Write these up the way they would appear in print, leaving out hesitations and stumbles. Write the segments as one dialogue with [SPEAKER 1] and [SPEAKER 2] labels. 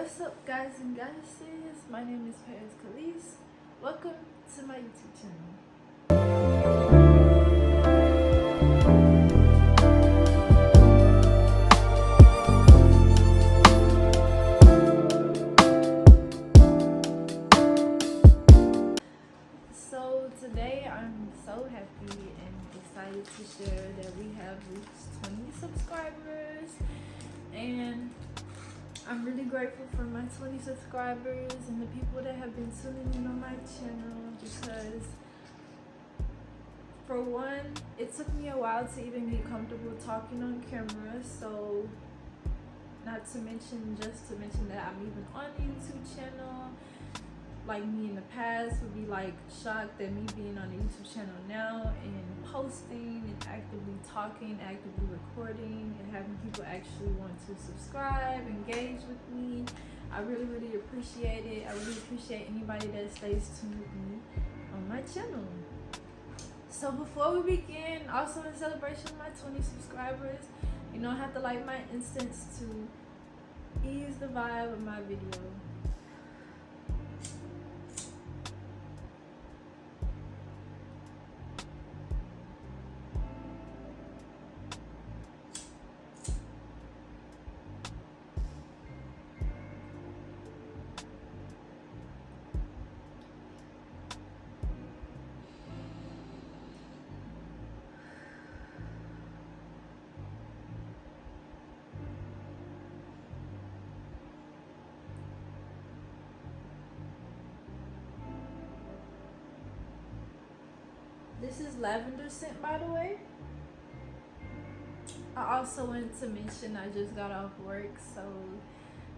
[SPEAKER 1] What's up, guys and goddesses? My name is Paris Khalees. Welcome to my YouTube channel. So today I'm so happy and excited to share that we have reached 20 subscribers, and I'm really grateful for my 20 subscribers and the people that have been tuning in on my channel, because for one, it took me a while to even get comfortable talking on camera. So not to mention, just to mention that I'm even on a YouTube channel. Like, me in the past would be like shocked at me being on a YouTube channel now and posting and actively talking, actively recording, and having people actually want to subscribe, engage with me. I really appreciate it. I really appreciate anybody that stays tuned with me on my channel. So before we begin, also in celebration of my 20 subscribers, I have to light my incense to ease the vibe of my video. This is lavender scent, by the way. I also wanted to mention I just got off work, so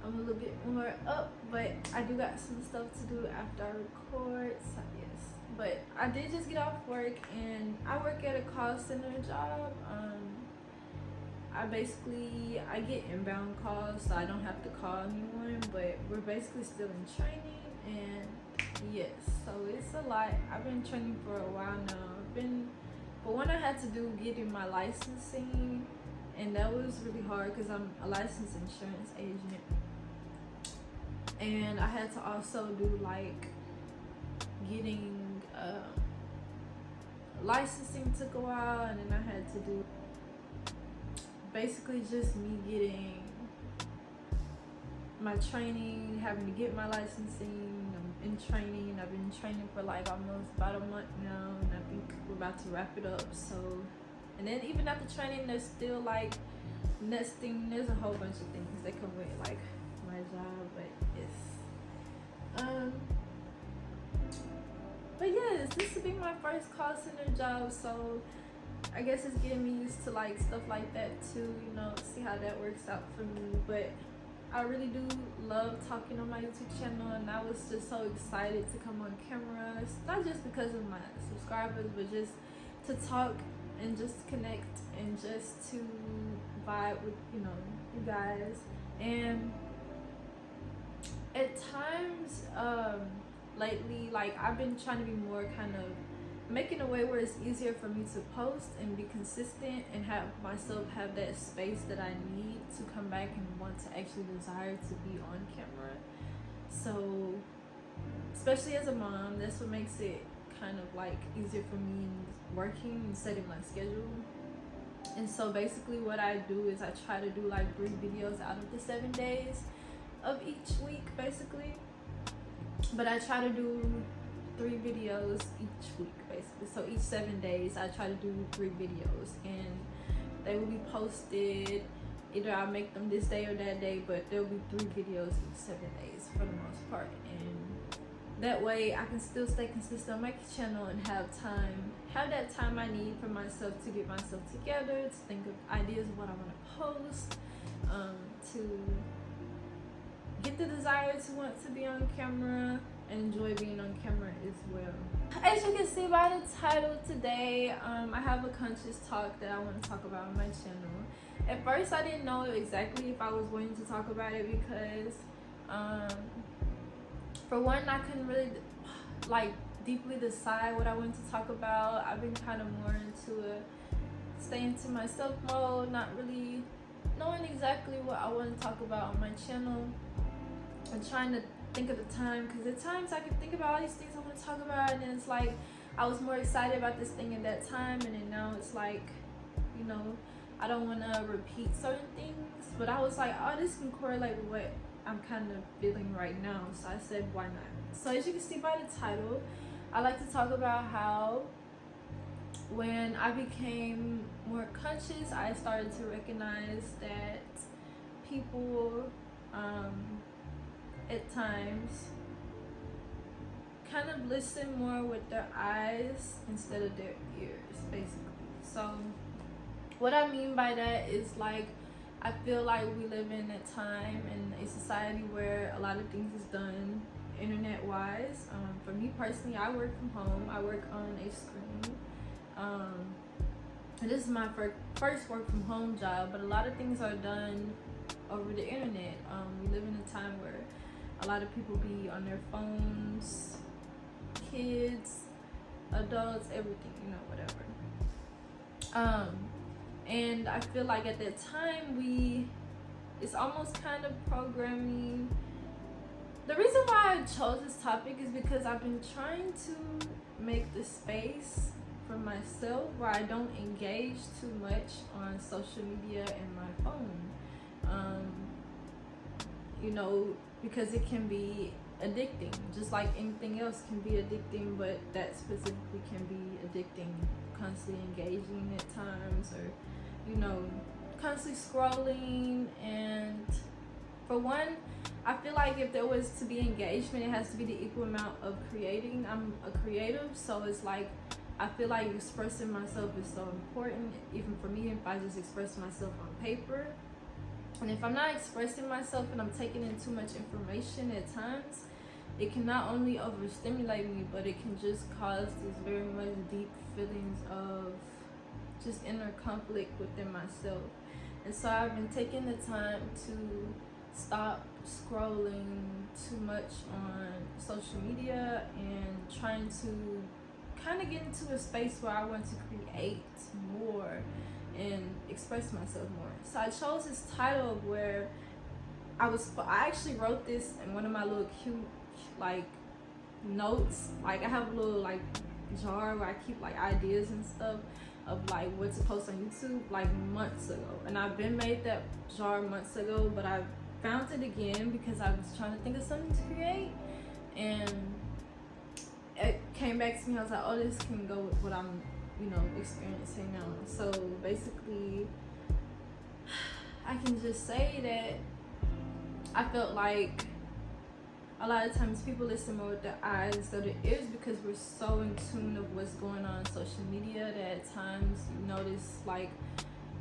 [SPEAKER 1] I'm a little bit more up, but I do got some stuff to do after I record, so yes. But I did just get off work, and I work at a call center job. I get inbound calls, so I don't have to call anyone, but we're basically still in training, and yes, so it's a lot. I've been training for a while now. But when I had to do getting my licensing, and that was really hard because I'm a licensed insurance agent, and I had to also do like getting licensing took a while, and then I had to do basically just me getting my training, having to get my licensing. I'm in training. I've been training for like almost about a month now, and I think we're about to wrap it up. So, and then even after training, there's still like nesting. There's a whole bunch of things that come with like my job, but yes, this will be my first call center job, so I guess it's getting me used to like stuff like that too, see how that works out for me. But I really do love talking on my YouTube channel, and I was just so excited to come on camera, not just because of my subscribers, but just to talk and just connect and just to vibe with you guys. And at times lately, like, I've been trying to be more kind of making a way where it's easier for me to post and be consistent and have myself have that space that I need to come back and want to actually desire to be on camera. So especially as a mom, that's what makes it kind of like easier for me working and setting my schedule. And so basically what I do is I try to do like 3 videos out of the 7 days of each week basically, but I try to do 3 videos each week basically. So each 7 days I try to do 3 videos, and they will be posted. Either I'll make them this day or that day, but there'll be 3 videos each 7 days for the most part, and that way I can still stay consistent on my channel and have that time I need for myself to get myself together, to think of ideas of what I want to post, to get the desire to want to be on camera and enjoy being on camera as well. As you can see by the title today, I have a conscious talk that I want to talk about on my channel. At first I didn't know exactly if I was going to talk about it, because for one, I couldn't really like deeply decide what I wanted to talk about. I've been kind of more into a stay into myself mode, not really knowing exactly what I want to talk about on my channel. I'm trying to think of the time, because at times I can think about all these things I want to talk about, and then it's like I was more excited about this thing at that time, and then now it's like, you know, I don't want to repeat certain things, but I was like, oh, this can correlate with what I'm kind of feeling right now, so I said, why not? So as you can see by the title, I like to talk about how when I became more conscious, I started to recognize that people at times kind of listen more with their eyes instead of their ears, basically. So what I mean by that is, like, I feel like we live in a time and a society where a lot of things is done internet wise. For me personally, I work from home. I work on a screen. And this is my first work from home job, but a lot of things are done over the internet. We live in a time where a lot of people be on their phones, kids, adults, everything, you know, whatever. And I feel like at that time it's almost kind of programming. The reason why I chose this topic is because I've been trying to make the space for myself where I don't engage too much on social media and my phone. You know, because it can be addicting, just like anything else can be addicting, but that specifically can be addicting, constantly engaging at times, or, you know, constantly scrolling. And for one, I feel like if there was to be engagement, it has to be the equal amount of creating. I'm a creative, so it's like I feel like expressing myself is so important, even for me, if I just express myself on paper. And if I'm not expressing myself and I'm taking in too much information at times, it can not only overstimulate me, but it can just cause these very much deep feelings of just inner conflict within myself. And so I've been taking the time to stop scrolling too much on social media and trying to kind of get into a space where I want to create more and express myself more. So I chose this title where I actually wrote this in one of my little cute like notes. Like I have a little like jar where I keep like ideas and stuff of like what to post on YouTube like months ago. And I've been made that jar months ago, but I found it again because I was trying to think of something to create, and it came back to me. I was like, oh, this can go with what I'm, you know, experiencing now. So basically, I can just say that I felt like a lot of times people listen more with their eyes instead of their ears, because we're so in tune of what's going on social media that at times you notice like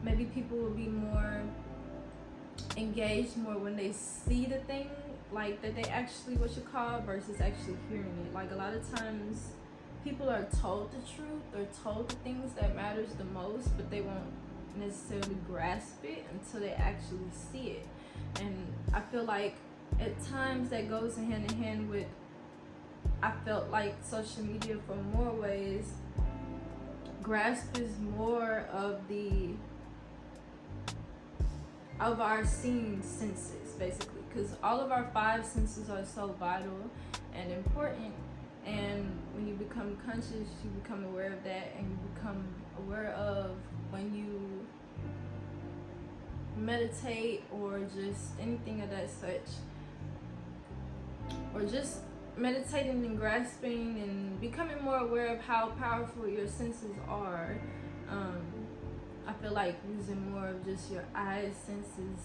[SPEAKER 1] maybe people will be more engaged more when they see the thing like that they actually versus actually hearing it. Like a lot of times people are told the truth, they're told the things that matters the most, but they won't necessarily grasp it until they actually see it. And I feel like at times that goes hand in hand with, I felt like social media for more ways grasp is more of our seeing senses, basically, because all of our 5 senses are so vital and important. And when you become conscious, you become aware of that, and you become aware of when you meditate or just anything of that such, or just meditating and grasping and becoming more aware of how powerful your senses are. I feel like using more of just your eyes senses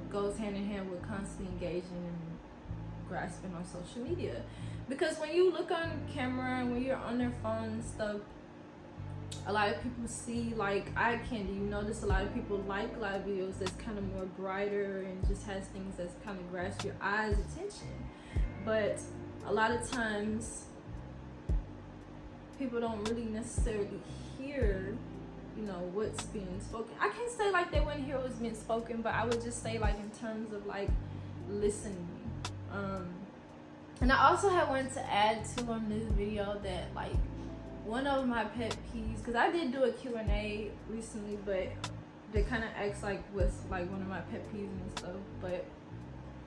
[SPEAKER 1] goes hand in hand with constantly engaging and grasping on social media. Because when you look on camera and when you're on their phone and stuff, a lot of people see like eye candy. You notice a lot of people like live videos that's kind of more brighter and just has things that's kind of grasp your eyes' attention. But a lot of times people don't really necessarily hear, you know, what's being spoken. I can't say like they wouldn't hear what's being spoken, but I would just say like in terms of like listening. And I also had wanted to add to on this video that like one of my pet peeves, because I did do a Q&A recently, but they kind of asked like what's like one of my pet peeves and stuff. But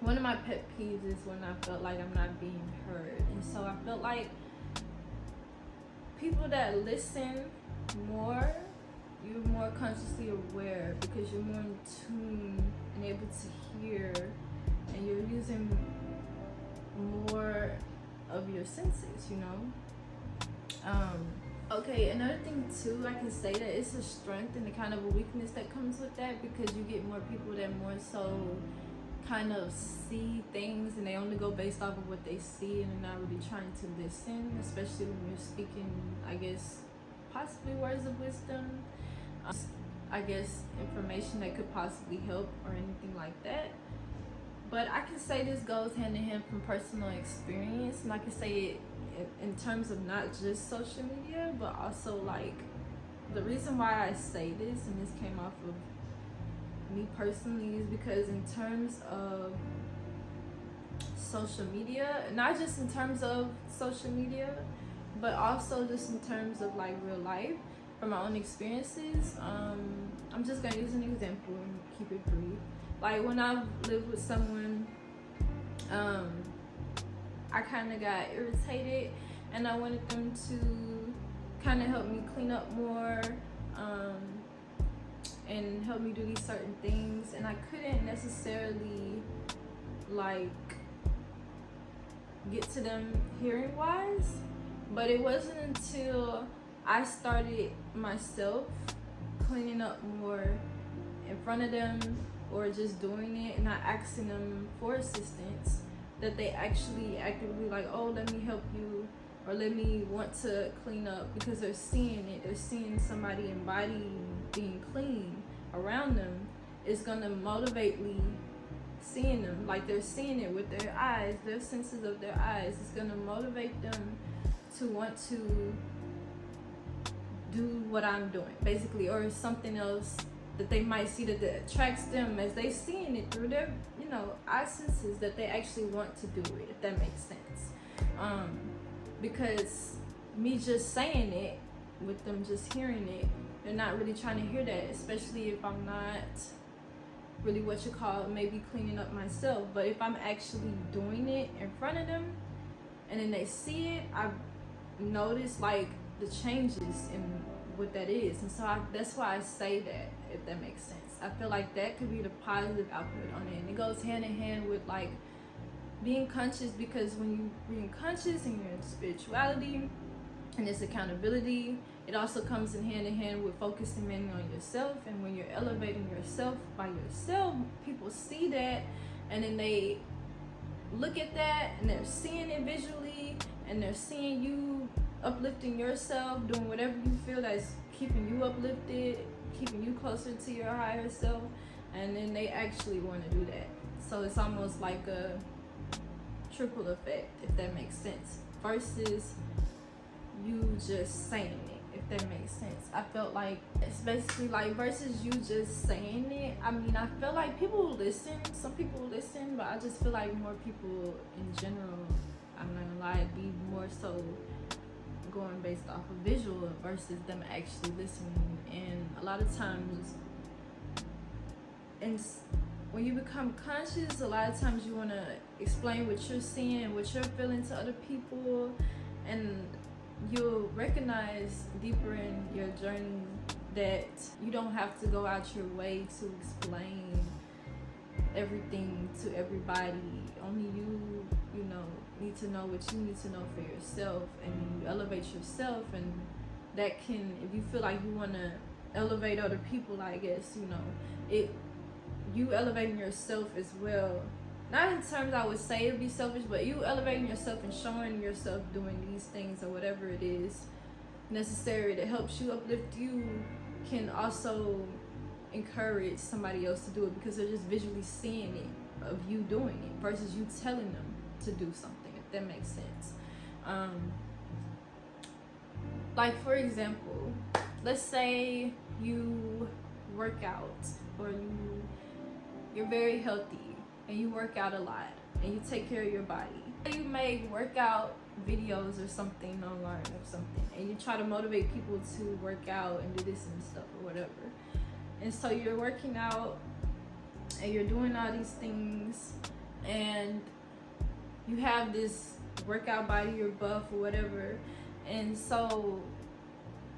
[SPEAKER 1] one of my pet peeves is when I felt like I'm not being heard. And so I felt like people that listen more, you're more consciously aware because you're more in tune and able to hear, and you're using more of your senses, you know. Okay, another thing too, I can say that it's a strength and a kind of a weakness that comes with that, because you get more people that more so kind of see things and they only go based off of what they see, and they're not really trying to listen, especially when you're speaking, I guess, possibly words of wisdom, I guess information that could possibly help or anything like that. But I can say this goes hand in hand from personal experience, and I can say it in terms of not just social media, but also like the reason why I say this, and this came off of me personally, is because in terms of social media, not just in terms of social media, but also just in terms of like real life, from my own experiences. I'm just gonna use an example and keep it brief. Like when I lived with someone, I kind of got irritated, and I wanted them to kind of help me clean up more, and help me do these certain things, and I couldn't necessarily like get to them hearing wise. But it wasn't until I started myself cleaning up more in front of them, or just doing it and not asking them for assistance, that they actually actively like, oh, let me help you, or let me want to clean up, because they're seeing it. They're seeing somebody embodying being clean around them. It's gonna motivately seeing them, like they're seeing it with their eyes, their senses of their eyes. It's gonna motivate them to want to do what I'm doing, basically, or something else that they might see that attracts them, as they seeing it through their, you know, eye senses, that they actually want to do it, if that makes sense. Because me just saying it, with them just hearing it, they're not really trying to hear that, especially if I'm not really what you call maybe cleaning up myself. But if I'm actually doing it in front of them, and then they see it, I've noticed like the changes in what that is. And so that's why I say that, if that makes sense. I feel like that could be the positive output on it, and it goes hand in hand with like being conscious, because when you being conscious and you're in spirituality and it's accountability, it also comes in hand with focusing mainly on yourself. And when you're elevating yourself by yourself, people see that, and then they look at that and they're seeing it visually, and they're seeing you uplifting yourself, doing whatever you feel that's keeping you uplifted, keeping you closer to your higher self, and then they actually want to do that. So it's almost like a triple effect, if that makes sense, versus you just saying it, if that makes sense. I felt like it's basically like versus you just saying it. I mean, I feel like people will listen, some people will listen, but I just feel like more people in general, I'm not gonna lie, be more so going based off of visual versus them actually listening. And a lot of times, and when you become conscious, a lot of times you want to explain what you're seeing, what you're feeling to other people, and you'll recognize deeper in your journey that you don't have to go out your way to explain everything to everybody. Only you know, need to know what you need to know for yourself, and you elevate yourself, and that can, if you feel like you want to elevate other people, I guess, you know, you elevating yourself as well. Not in terms I would say it'd be selfish, but you elevating yourself and showing yourself doing these things or whatever it is necessary that helps you uplift you, can also encourage somebody else to do it, because they're just visually seeing it of you doing it versus you telling them to do something, if that makes sense. Like for example, let's say you work out, or you're very healthy and you work out a lot and you take care of your body. You make workout videos or something online or something, and you try to motivate people to work out and do this and stuff or whatever. And so you're working out and you're doing all these things, and you have this workout body, you're buff or whatever, and so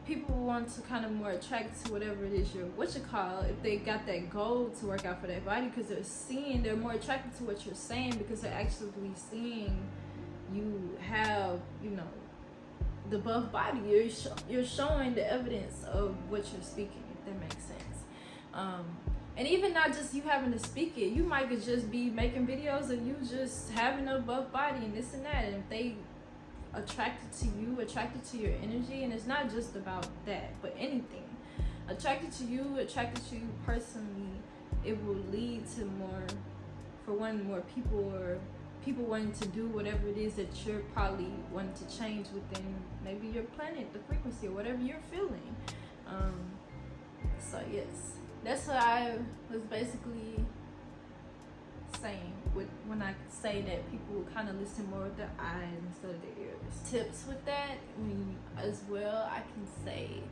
[SPEAKER 1] people want to kind of more attract to whatever it is if they got that goal to work out for that body, because they're more attracted to what you're saying, because they're actually seeing you have, the buff body. You're showing the evidence of what you're speaking, if that makes sense. And even not just you having to speak it, you might could just be making videos of you just having a buff body and this and that, and if they attracted to your energy, and it's not just about that, but anything attracted to you personally, it will lead to more people, or people wanting to do whatever it is that you're probably wanting to change within maybe your planet, the frequency, or whatever you're feeling. So yes, that's what I was basically saying when I say that people kind of listen more with their eyes instead of their ears. Tips with that, as well, I can say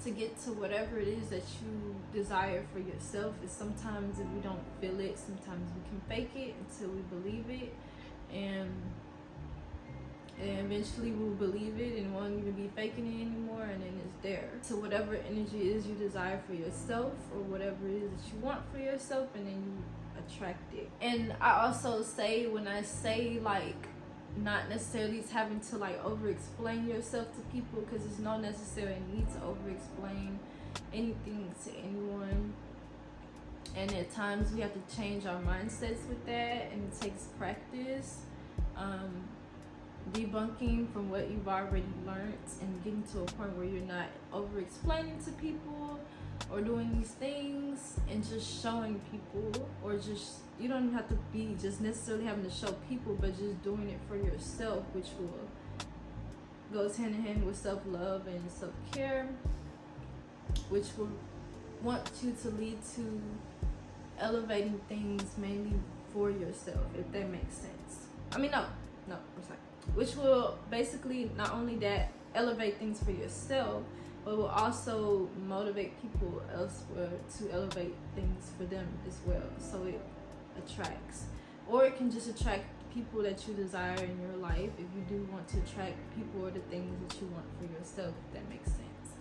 [SPEAKER 1] to get to whatever it is that you desire for yourself, is sometimes if we don't feel it, sometimes we can fake it until we believe it, and eventually we'll believe it and won't even be faking it anymore, and then it's there. So whatever energy it is you desire for yourself, or whatever it is that you want for yourself, and then you attract it. And I also say, when I say like not necessarily having to like over explain yourself to people, because there's no necessary need to over explain anything to anyone, and at times we have to change our mindsets with that, and it takes practice, debunking from what you've already learned, and getting to a point where you're not over explaining to people or doing these things, and just showing people, or just, you don't have to be just necessarily having to show people, but just doing it for yourself, which goes hand in hand with self-love and self-care, which will want you to lead to elevating things mainly for yourself, if that makes sense. Which will basically not only that elevate things for yourself, but will also motivate people elsewhere to elevate things for them as well. So it attracts, or it can just attract people that you desire in your life, if you do want to attract people or the things that you want for yourself, if that makes sense.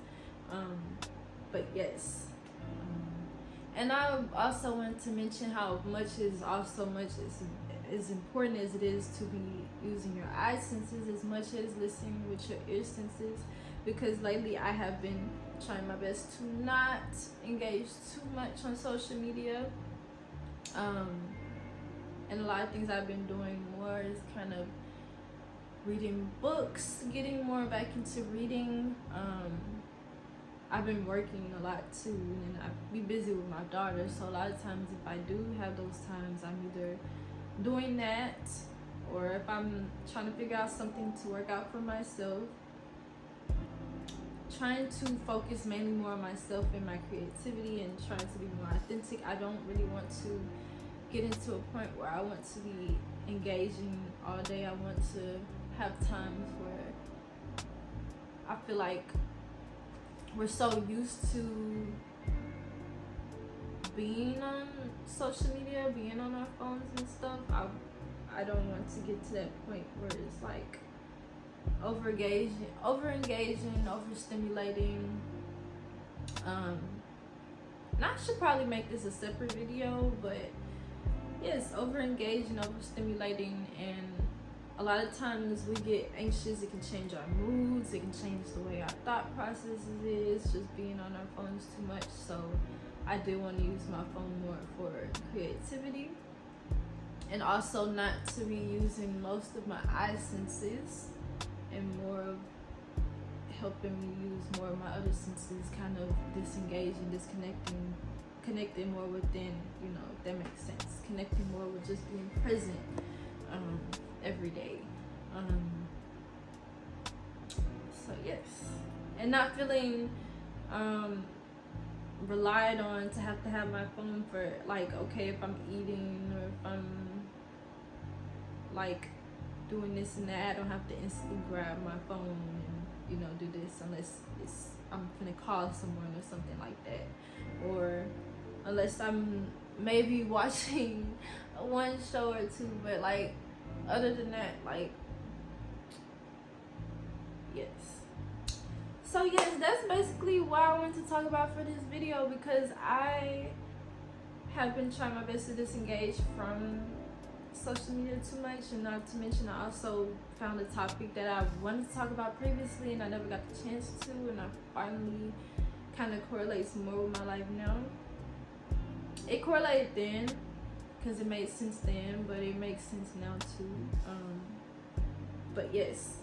[SPEAKER 1] But yes, and I also want to mention how much is as important as it is to be using your eye senses as much as listening with your ear senses, because lately I have been trying my best to not engage too much on social media, and a lot of things I've been doing more is kind of reading books, getting more back into reading. I've been working a lot too, and I be busy with my daughter, so a lot of times if I do have those times, I'm either doing that, or if I'm trying to figure out something to work out for myself, trying to focus mainly more on myself and my creativity, and trying to be more authentic. I don't really want to get into a point where I want to be engaging all day. I want to have times where I feel like we're so used to being on social media, being on our phones and stuff. I don't want to get to that point where it's like over engaging, overstimulating. And I should probably make this a separate video, but yes, over engaging, overstimulating, and a lot of times we get anxious. It can change our moods, it can change the way our thought processes is, just being on our phones too much. So I do want to use my phone more for creativity, and also not to be using most of my eye senses, and more of helping me use more of my other senses, kind of disengaging, disconnecting, connecting more within, if that makes sense, connecting more with just being present every day. So yes, and not feeling relied on to have my phone for, like, okay, if I'm eating or if I'm like doing this and that, I don't have to instantly grab my phone and do this unless I'm gonna call someone or something like that, or unless I'm maybe watching one show or two, but like other than that, like yes. So yes, that's basically what I wanted to talk about for this video, because I have been trying my best to disengage from social media too much, and not to mention I also found a topic that I wanted to talk about previously and I never got the chance to, and I finally kind of correlates more with my life now. It correlated then because it made sense then, but it makes sense now too. But yes,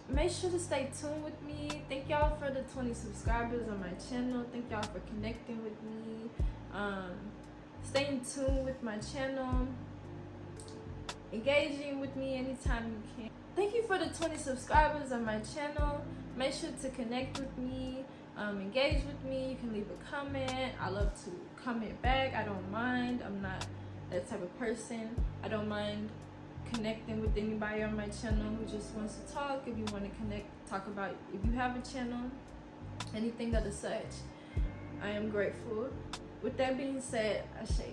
[SPEAKER 1] make sure to stay tuned with me. Thank y'all for the 20 subscribers on my channel. Thank y'all for connecting with me. Stay in tune with my channel, engaging with me anytime you can. Thank you for the 20 subscribers on my channel. Make sure to connect with me, engage with me. You can leave a comment. I love to comment back. I don't mind. I'm not that type of person. I don't mind connecting with anybody on my channel who just wants to talk. If you want to connect, talk about if you have a channel, anything of the such, I am grateful. With that being said, Ashe.